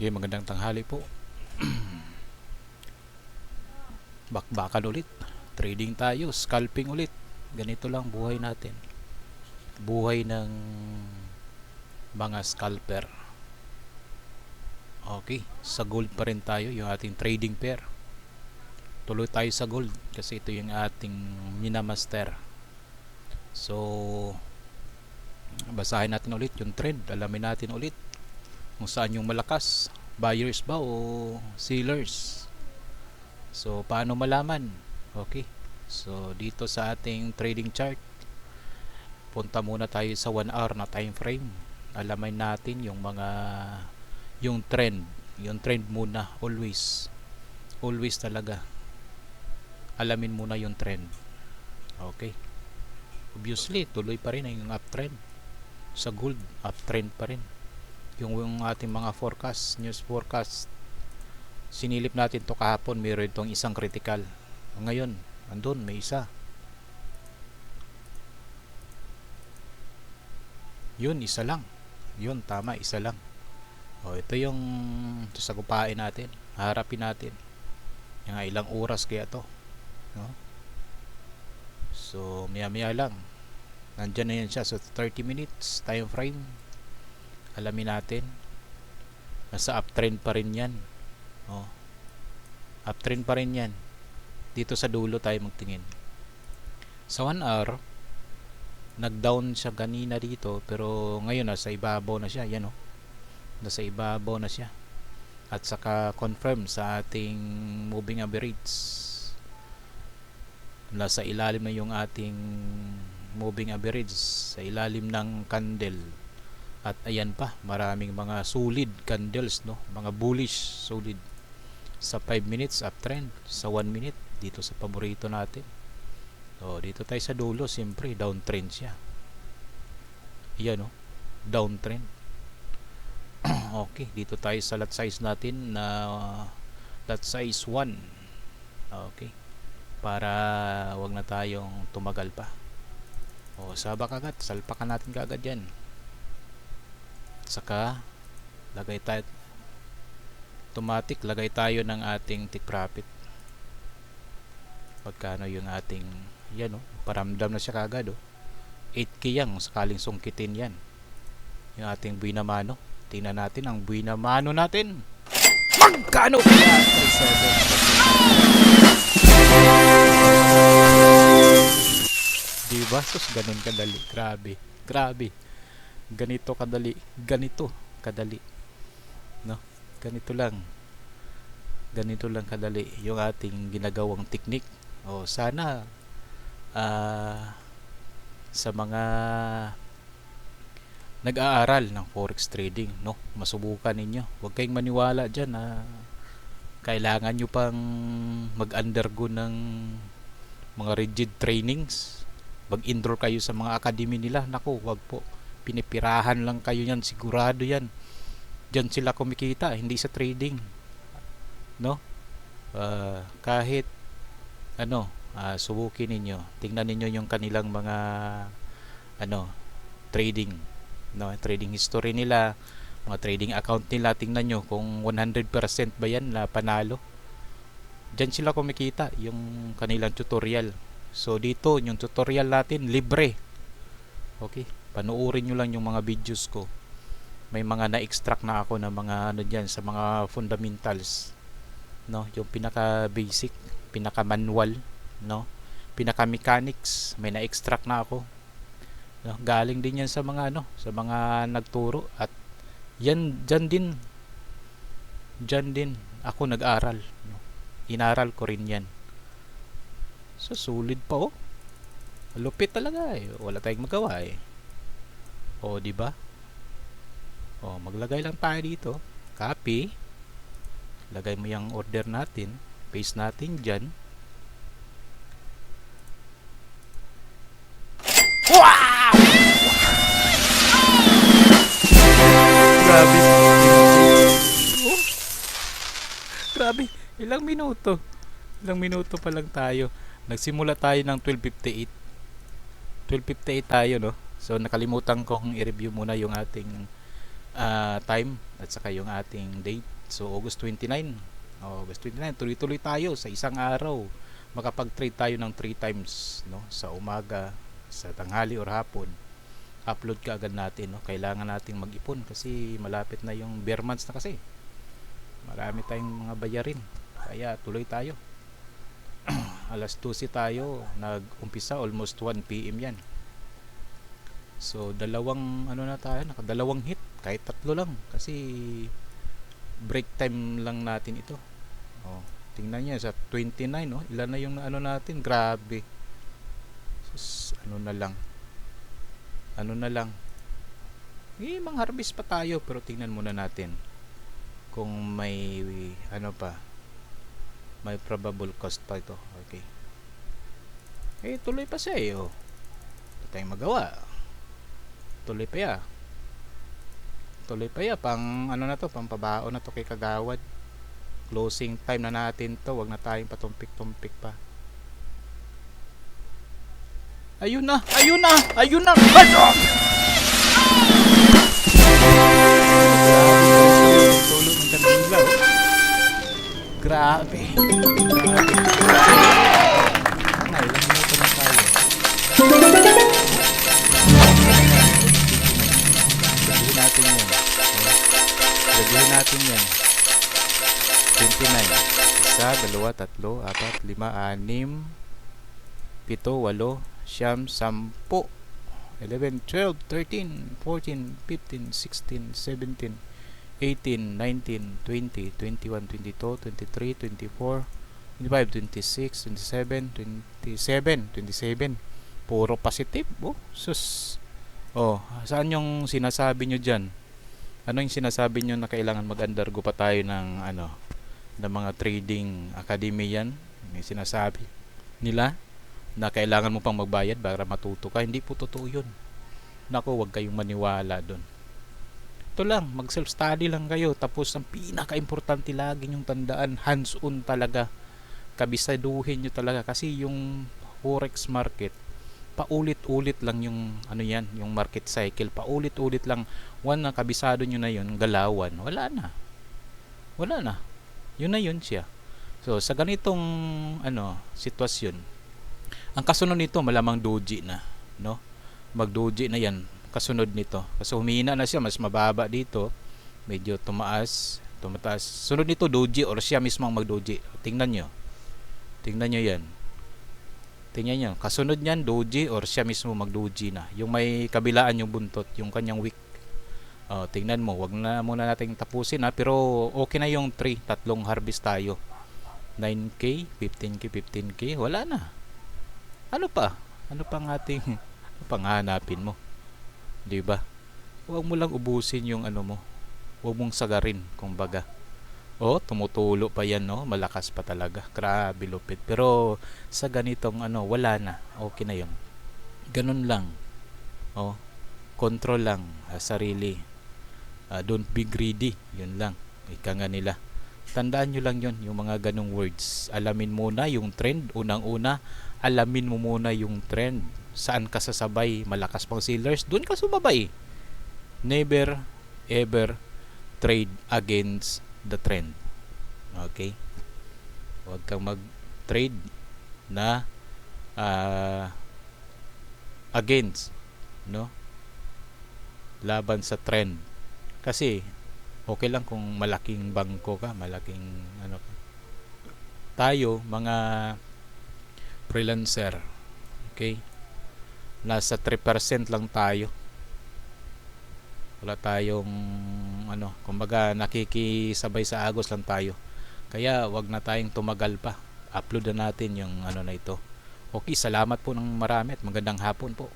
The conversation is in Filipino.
Okay, magandang tanghali po. Bakbakan ulit. Trading tayo, scalping ulit. Ganito lang buhay natin. Buhay ng mga scalper. Okay, sa gold pa rin tayo, yung ating trading pair. Tuloy tayo sa gold kasi ito yung ating minamaster. So, basahin natin ulit yung trend. Alamin natin ulit kung saan yung malakas. Buyers ba o sellers? So, paano malaman? Okay. So, dito sa ating trading chart, punta muna tayo sa 1 hour na time frame. Alamin natin yung trend. Yung trend muna, always. Always talaga. Alamin muna yung trend. Okay. Obviously, tuloy pa rin yung uptrend. Sa gold, uptrend pa rin. Yung ating mga forecast, news forecast, sinilip natin to kahapon, mayroon itong isang critical. Ngayon, andun, may isa. Yun, isa lang. Yun, tama, isa lang. O, ito yung sasagupain natin. Harapin natin. Yung ilang oras kaya to. No? So, maya-maya lang. Nandyan na yan siya. So, 30 minutes time frame. Alamin natin. Nasa uptrend pa rin yan. Oh. Uptrend pa rin yan. Dito sa dulo tayo magtingin. Sa 1 hour, nag-down siya kanina dito, pero ngayon nasa ibabaw na siya. Yan, oh. Nasa ibabaw na siya. At saka confirm sa ating moving average. Nasa ilalim na yung ating moving average, sa ilalim ng candle. At ayan pa, maraming mga solid candles, no? Mga bullish solid. Sa 5 minutes uptrend, sa 1 minute dito sa paborito natin. So, dito tayo sa dulo, siyempre downtrend siya. Iyan, no? Downtrend. Okay, dito tayo sa lot size natin na lot size 1. Okay. Para wag na tayong tumagal pa. O, sabak agad, salpakan natin kaagad yan. Saka lagay tayo automatic, lagay tayo ng ating take profit. Pagkano yung ating yan, oh, paramdam na siya kagad, oh. 8k yan, sakaling sungkitin yan. Yung ating buy na mano. Tingnan natin ang buy na mano natin. Magkano kaya? 37. Diba? Sus, ganun kadali. Grabe. Grabe. Ganito kadali. Ganito kadali. No? Ganito lang. Ganito lang kadali yung ating ginagawang technique. O sana sa mga nag-aaral ng forex trading, no, masubukan ninyo. Huwag kayong maniwala diyan na kailangan nyo pang mag-undergo ng mga rigid trainings. Mag-enroll kayo sa mga academy nila. Naku, wag po. Pinipirahan lang kayo yan, sigurado yan. Diyan sila kumikita, hindi sa trading. No? Kahit subukin ninyo. Tingnan ninyo yung kanilang mga trading, no, trading history nila, mga trading account nila. Tingnan nyo kung 100% ba yan na panalo. Diyan sila kumikita, yung kanilang tutorial. So dito, yung tutorial natin libre. Okay, panuorin nyo lang yung mga videos ko. May mga na-extract na ako na mga diyan sa mga fundamentals, no, yung pinaka basic, pinaka manual, no, pinaka mechanics, may na-extract na ako, no? Galing din yan sa mga sa mga nagturo. At yan diyan din ako nag-aral, no? Inaral ko rin yan. So solid pa, oh. Lupit talaga eh. Wala tayong magawa eh. O, di ba? O, maglagay lang tayo dito. Copy. Lagay mo yung order natin. Paste natin dyan. Wow! Grabe. Oh. Grabe. Ilang minuto pa lang tayo. Nagsimula tayo ng 12:58 tayo, no. So nakalimutan kong i-review muna yung ating time at saka yung ating date. So August 29. August 29, tuloy-tuloy tayo sa isang araw. Makapag-trade tayo ng 3 times, no? Sa umaga, sa tanghali or hapon. Upload ka agad natin, no? Kailangan nating mag-ipon kasi malapit na yung bear months na kasi. Marami tayong mga bayarin. Kaya tuloy tayo. Alas 12 tayo nag-umpisa, almost 1 PM yan. So dalawang ano na tayo, nakadalawang hit, kahit tatlo lang kasi break time lang natin ito. Tingnan niyo sa 29, ilan na yung ano natin, grabe. Sus, ano na lang. Mang harvest pa tayo, pero tingnan muna natin kung may ano pa, may probable cost pa ito. Okay. Tuloy pa siya Ito tayong magawa. Tuloy pa ya. Pang ano na to, pang pabao na to kay Kagawad. Closing time na natin to. Wag na tayong patumpik-tumpik pa. Ayun na. Tulo ng kandila. Grabe. Ilang minuto na tayo. Sabihin natin yan. 29. 1, 2, 3, 4, 5, 6, 7, 8, 9, 10, 11, 12, 13, 14, 15, 16, 17, 18, 19, 20, 21, 22, 23, 24, 25, 26, 27, 27. Puro positive. Sus. Saan yung sinasabi nyo dyan? Ano yung sinasabi nyo na kailangan mag-undergo pa tayo ng ng mga trading academy yan? May sinasabi nila na kailangan mo pang magbayad para matuto ka. Hindi po totoo yun. Naku, huwag kayong maniwala dun. Ito lang, mag self-study lang kayo. Tapos ang pinaka-importante lagi nyong tandaan, hands-on talaga. Kabisaduhin nyo talaga. Kasi yung forex market, paulit-ulit lang yung yung market cycle, paulit-ulit lang. One na kabisado nyo na yun, galawan, wala na yun na yun siya. So sa ganitong sitwasyon, ang kasunod nito malamang doji na, no? Mag-doji na yan kasunod nito kasi humina na siya, mas mababa dito, medyo tumataas. Sunod nito doji or siya mismo ang mag-doji. Tingnan nyo yan. Tingnan nyo, kasunod niyan doji or siya mismo mag-doji na. Yung may kabilaan yung buntot, yung kanyang wick. Tingnan mo, wag na muna nating tapusin pero okay na yung tatlong harvest tayo. 9k, 15k, 15k, wala na. Ano pa ang ating panghanapin mo? 'Di ba? Huwag mo lang ubusin yung mo. Huwag mong sagarin, kumbaga. Tumutulo pa yan, no? Malakas pa talaga. Grabe lupit. Pero sa ganitong wala na. Okay na 'yon. Ganun lang. Control lang sarili. Don't be greedy. Yun lang. Ika nga nila. Tandaan nyo lang yun, yung mga ganong words. Alamin muna yung trend. Unang-una, alamin mo muna yung trend. Saan ka sasabay? Malakas pang sellers, doon ka sumabay. Never, ever trade against the trend. Okay? Huwag kang mag-trade na against, no? Laban sa trend. Kasi okay lang kung malaking bangko ka, malaking tayo mga freelancer, okay, nasa 3% lang tayo. Wala tayong kumbaga nakikisabay sa agos lang tayo. Kaya wag na tayong tumagal pa. Upload na natin yung na ito. Okay, salamat po ng marami at magandang hapon po.